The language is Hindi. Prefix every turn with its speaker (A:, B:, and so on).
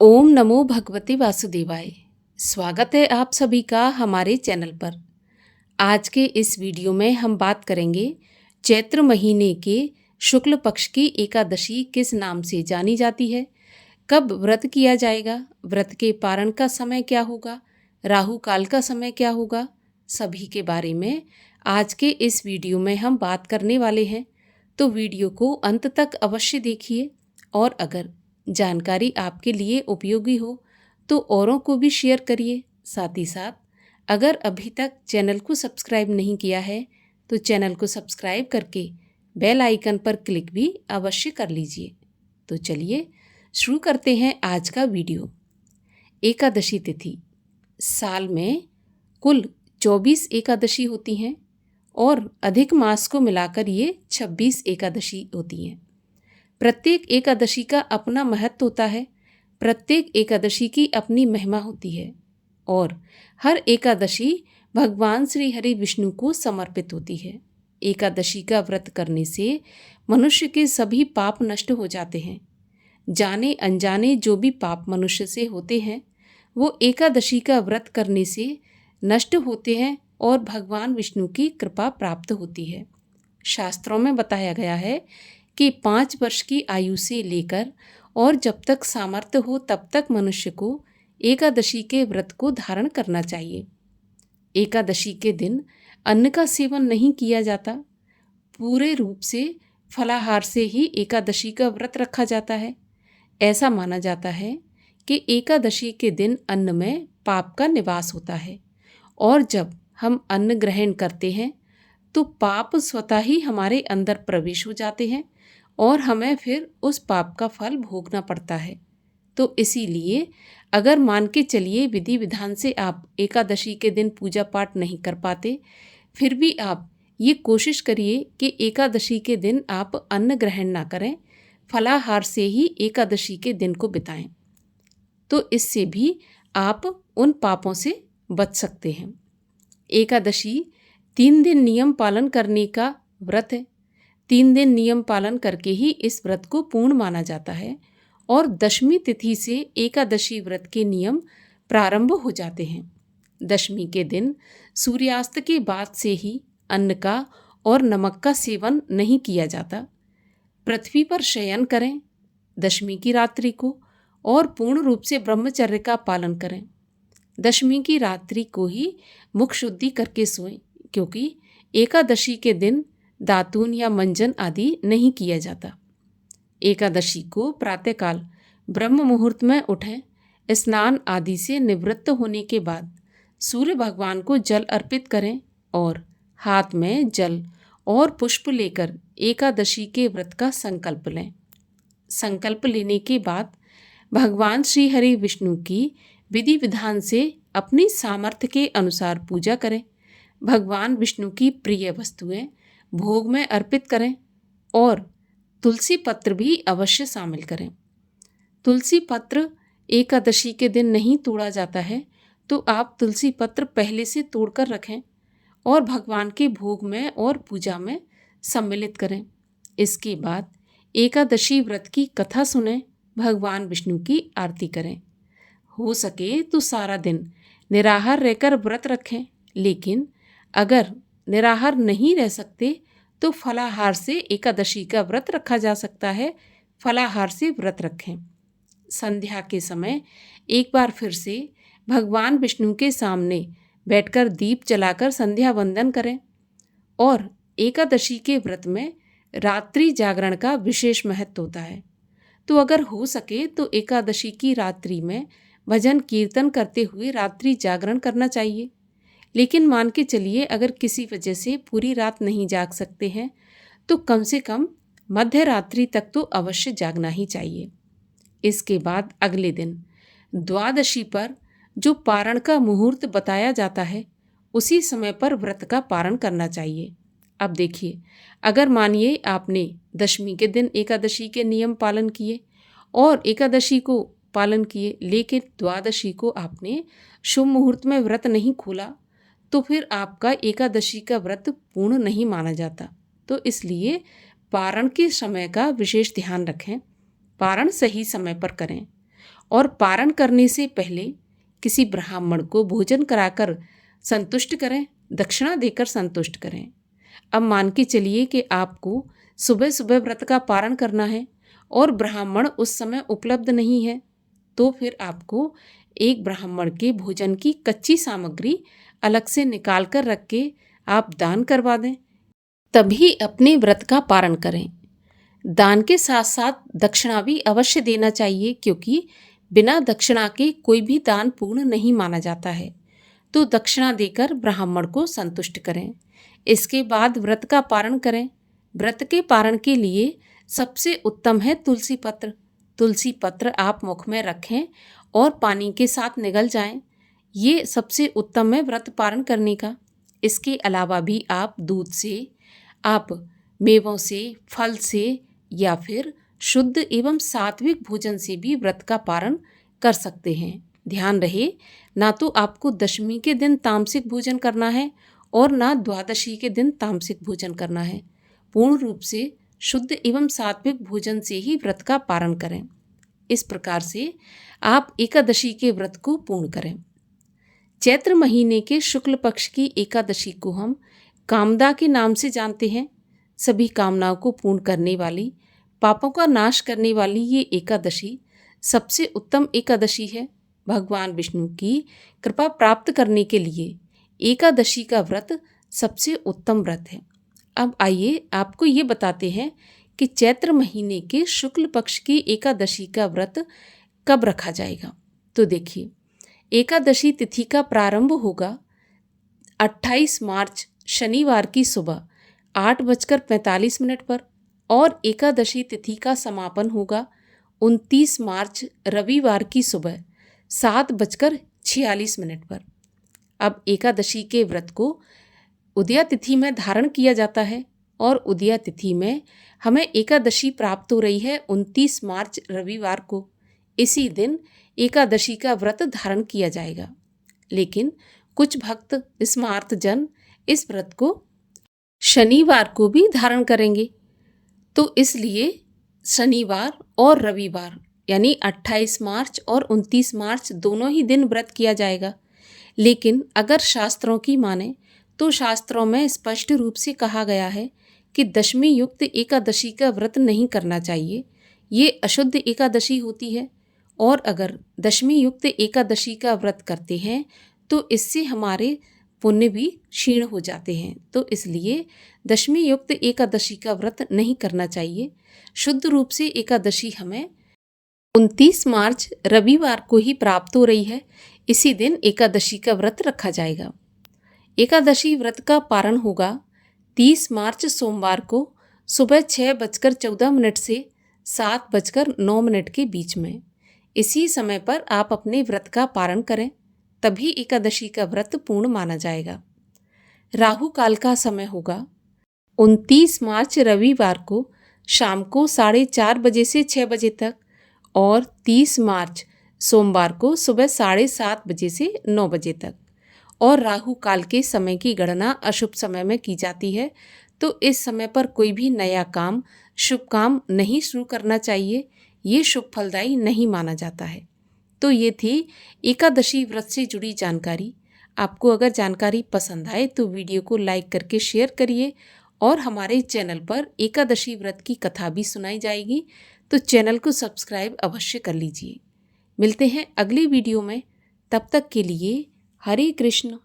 A: ओम नमो भगवते वासुदेवाय। स्वागत है आप सभी का हमारे चैनल पर। आज के इस वीडियो में हम बात करेंगे चैत्र महीने के शुक्ल पक्ष की एकादशी किस नाम से जानी जाती है, कब व्रत किया जाएगा, व्रत के पारण का समय क्या होगा, राहु काल का समय क्या होगा, सभी के बारे में आज के इस वीडियो में हम बात करने वाले हैं। तो वीडियो को अंत तक अवश्य देखिए और अगर जानकारी आपके लिए उपयोगी हो तो औरों को भी शेयर करिए। साथ ही साथ अगर अभी तक चैनल को सब्सक्राइब नहीं किया है तो चैनल को सब्सक्राइब करके बेल आइकन पर क्लिक भी अवश्य कर लीजिए। तो चलिए शुरू करते हैं आज का वीडियो। एकादशी तिथि। साल में कुल 24 एकादशी होती हैं और अधिक मास को मिलाकर ये 26 एकादशी होती हैं। प्रत्येक एकादशी का अपना महत्व होता है, प्रत्येक एकादशी की अपनी महिमा होती है और हर एकादशी भगवान श्री हरि विष्णु को समर्पित होती है। एकादशी का व्रत करने से मनुष्य के सभी पाप नष्ट हो जाते हैं। जाने अनजाने जो भी पाप मनुष्य से होते हैं वो एकादशी का व्रत करने से नष्ट होते हैं और भगवान विष्णु की कृपा प्राप्त होती है। शास्त्रों में बताया गया है कि 5 वर्ष की आयु से लेकर और जब तक सामर्थ्य हो तब तक मनुष्य को एकादशी के व्रत को धारण करना चाहिए। एकादशी के दिन अन्न का सेवन नहीं किया जाता। पूरे रूप से फलाहार से ही एकादशी का व्रत रखा जाता है। ऐसा माना जाता है कि एकादशी के दिन अन्न में पाप का निवास होता है और जब हम अन्न ग्रहण करते हैं तो पाप स्वतः ही हमारे अंदर प्रवेश हो जाते हैं और हमें फिर उस पाप का फल भोगना पड़ता है। तो इसीलिए अगर मान के चलिए विधि विधान से आप एकादशी के दिन पूजा पाठ नहीं कर पाते, फिर भी आप ये कोशिश करिए कि एकादशी के दिन आप अन्न ग्रहण ना करें, फलाहार से ही एकादशी के दिन को बिताएं। तो इससे भी आप उन पापों से बच सकते हैं। एकादशी 3 दिन नियम पालन करने का व्रत है। 3 दिन नियम पालन करके ही इस व्रत को पूर्ण माना जाता है और दशमी तिथि से एकादशी व्रत के नियम प्रारंभ हो जाते हैं। दशमी के दिन सूर्यास्त के बाद से ही अन्न का और नमक का सेवन नहीं किया जाता। पृथ्वी पर शयन करें दशमी की रात्रि को और पूर्ण रूप से ब्रह्मचर्य का पालन करें। दशमी की रात्रि को ही मुख शुद्धि करके सोएं, क्योंकि एकादशी के दिन दातून या मंजन आदि नहीं किया जाता। एकादशी को प्रातःकाल ब्रह्म मुहूर्त में उठें, स्नान आदि से निवृत्त होने के बाद सूर्य भगवान को जल अर्पित करें और हाथ में जल और पुष्प लेकर एकादशी के व्रत का संकल्प लें। संकल्प लेने के बाद भगवान श्री हरि विष्णु की विधि विधान से अपनी सामर्थ्य के अनुसार पूजा करें। भगवान विष्णु की प्रिय वस्तुएं भोग में अर्पित करें और तुलसी पत्र भी अवश्य शामिल करें। तुलसी पत्र एकादशी के दिन नहीं तोड़ा जाता है, तो आप तुलसी पत्र पहले से तोड़कर रखें और भगवान के भोग में और पूजा में सम्मिलित करें। इसके बाद एकादशी व्रत की कथा सुनें, भगवान विष्णु की आरती करें। हो सके तो सारा दिन निराहार रहकर व्रत रखें, लेकिन अगर निराहार नहीं रह सकते तो फलाहार से एकादशी का व्रत रखा जा सकता है। फलाहार से व्रत रखें। संध्या के समय एक बार फिर से भगवान विष्णु के सामने बैठकर दीप जलाकर संध्या वंदन करें और एकादशी के व्रत में रात्रि जागरण का विशेष महत्व होता है। तो अगर हो सके तो एकादशी की रात्रि में भजन कीर्तन करते हुए रात्रि जागरण करना चाहिए। लेकिन मान के चलिए अगर किसी वजह से पूरी रात नहीं जाग सकते हैं तो कम से कम मध्य रात्रि तक तो अवश्य जागना ही चाहिए। इसके बाद अगले दिन द्वादशी पर जो पारण का मुहूर्त बताया जाता है उसी समय पर व्रत का पारण करना चाहिए। अब देखिए, अगर मानिए आपने दशमी के दिन एकादशी के नियम पालन किए और एकादशी को पालन किए, लेकिन द्वादशी को आपने शुभ मुहूर्त में व्रत नहीं खोला, तो फिर आपका एकादशी का व्रत पूर्ण नहीं माना जाता। तो इसलिए पारण के समय का विशेष ध्यान रखें, पारण सही समय पर करें और पारण करने से पहले किसी ब्राह्मण को भोजन कराकर संतुष्ट करें, दक्षिणा देकर संतुष्ट करें। अब मान के चलिए कि आपको सुबह सुबह व्रत का पारण करना है और ब्राह्मण उस समय उपलब्ध नहीं है, तो फिर आपको एक ब्राह्मण के भोजन की कच्ची सामग्री अलग से निकाल कर रख के आप दान करवा दें, तभी अपने व्रत का पारण करें। दान के साथ साथ दक्षिणा भी अवश्य देना चाहिए, क्योंकि बिना दक्षिणा के कोई भी दान पूर्ण नहीं माना जाता है। तो दक्षिणा देकर ब्राह्मण को संतुष्ट करें। इसके बाद व्रत का पारण करें। व्रत के पारण के लिए सबसे उत्तम है तुलसी पत्र। तुलसी पत्र आप मुख में रखें और पानी के साथ निगल जाएं। ये सबसे उत्तम है व्रत पारण करने का। इसके अलावा भी आप दूध से, आप मेवों से, फल से या फिर शुद्ध एवं सात्विक भोजन से भी व्रत का पारण कर सकते हैं। ध्यान रहे, ना तो आपको दशमी के दिन तामसिक भोजन करना है और ना द्वादशी के दिन तामसिक भोजन करना है। पूर्ण रूप से शुद्ध एवं सात्विक भोजन से ही व्रत का पारण करें। इस प्रकार से आप एकादशी के व्रत को पूर्ण करें। चैत्र महीने के शुक्ल पक्ष की एकादशी को हम कामदा के नाम से जानते हैं। सभी कामनाओं को पूर्ण करने वाली, पापों का नाश करने वाली ये एकादशी सबसे उत्तम एकादशी है। भगवान विष्णु की कृपा प्राप्त करने के लिए एकादशी का व्रत सबसे उत्तम व्रत है। अब आइए आपको ये बताते हैं कि चैत्र महीने के शुक्ल पक्ष की एकादशी का व्रत कब रखा जाएगा। तो देखिए, एकादशी तिथि का प्रारंभ होगा 28 मार्च शनिवार की सुबह 8:45 पर और एकादशी तिथि का समापन होगा 29 मार्च रविवार की सुबह 7:46 पर। अब एकादशी के व्रत को उदया तिथि में धारण किया जाता है और उदया तिथि में हमें एकादशी प्राप्त हो रही है 29 मार्च रविवार को। इसी दिन एकादशी का व्रत धारण किया जाएगा। लेकिन कुछ भक्त स्मार्त जन इस व्रत को शनिवार को भी धारण करेंगे, तो इसलिए शनिवार और रविवार यानी 28 मार्च और 29 मार्च दोनों ही दिन व्रत किया जाएगा। लेकिन अगर शास्त्रों की माने तो शास्त्रों में स्पष्ट रूप से कहा गया है कि दशमी युक्त एकादशी का व्रत नहीं करना चाहिए। ये अशुद्ध एकादशी होती है और अगर दशमी युक्त एकादशी का व्रत करते हैं तो इससे हमारे पुण्य भी क्षीण हो जाते हैं। तो इसलिए दशमी युक्त एकादशी का व्रत नहीं करना चाहिए। शुद्ध रूप से एकादशी हमें 29 मार्च रविवार को ही प्राप्त हो रही है। इसी दिन एकादशी का व्रत रखा जाएगा। एकादशी व्रत का पारण होगा 30 मार्च सोमवार को सुबह 6:14 से 7:09 के बीच में। इसी समय पर आप अपने व्रत का पारण करें, तभी एकादशी का व्रत पूर्ण माना जाएगा। राहु काल का समय होगा 29 मार्च रविवार को शाम को 4:30 बजे से 6 बजे तक और 30 मार्च सोमवार को सुबह 7:30 बजे से 9 बजे तक। और राहु काल के समय की गणना अशुभ समय में की जाती है, तो इस समय पर कोई भी नया काम, शुभ काम नहीं शुरू करना चाहिए। ये शुभ फलदायी नहीं माना जाता है। तो ये थी एकादशी व्रत से जुड़ी जानकारी। आपको अगर जानकारी पसंद आए तो वीडियो को लाइक करके शेयर करिए और हमारे चैनल पर एकादशी व्रत की कथा भी सुनाई जाएगी, तो चैनल को सब्सक्राइब अवश्य कर लीजिए। मिलते हैं अगली वीडियो में, तब तक के लिए हरे कृष्ण।